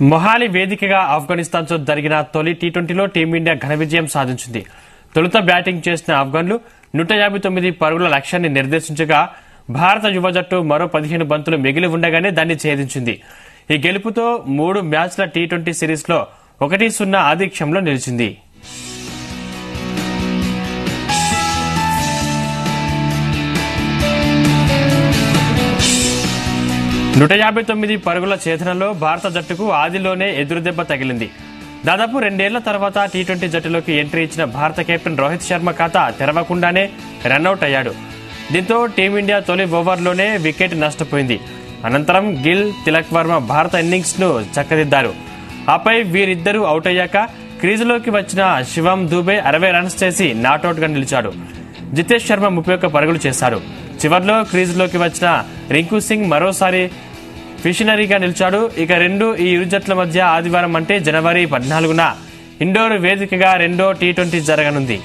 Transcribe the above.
మొహాలి వేదికగా ఆఫ్ఘనిస్తాన్తో జరిగిన తొలి టీ20లో టీమిండియా ఘన విజయం సాధించింది. తొలుత బ్యాటింగ్ చేసిన ఆఫ్ఘన్లు 159 పరుగుల లక్ష్యాన్ని నిర్దేశించగా భారత యువ జట్టు మరో 15 బంతులు మిగిలి ఉండగానే దాన్ని ఛేదించింది. ఈ గెలుపుతో 3 మ్యాచ్ల టీ20 సిరీస్లో 1-0 ఆధిక్యంలో నిలిచింది. నూట 159 పరుగుల ఛేదనలో భారత జట్టుకు ఆదిలోనే ఎదురుదెబ్బ తగిలింది. దాదాపు 2 ఏళ్ల తర్వాత టీ20 జట్టులోకి ఎంట్రీ ఇచ్చిన భారత కెప్టెన్ రోహిత్ శర్మ ఖాతా తెరవకుండానే రన్అట్ అయ్యాడు. దీంతో టీమిండియా తొలి ఓవర్లోనే వికెట్ నష్టపోయింది. అనంతరం గిల్, తిలక్ వర్మ భారత ఇన్నింగ్స్ ను చక్కదిద్దారు. ఆపై వీరిద్దరూ అవుట్ అయ్యాక క్రీజులోకి వచ్చిన శివం దూబే 60 రన్స్ చేసి నాటౌట్ గా నిలిచాడు. జితేష్ శర్మ 31 పరుగులు చేశాడు. చివర్లో క్రీజులోకి వచ్చిన రింకు సింగ్ మరోసారి ఫిషనరీగా నిలిచాడు. ఇక ఈ ఇరు జట్ల మధ్య ఆదివారం అంటే జనవరి 14న ఇండోర్ వేదికగా రెండో టీ20 జరగనుంది.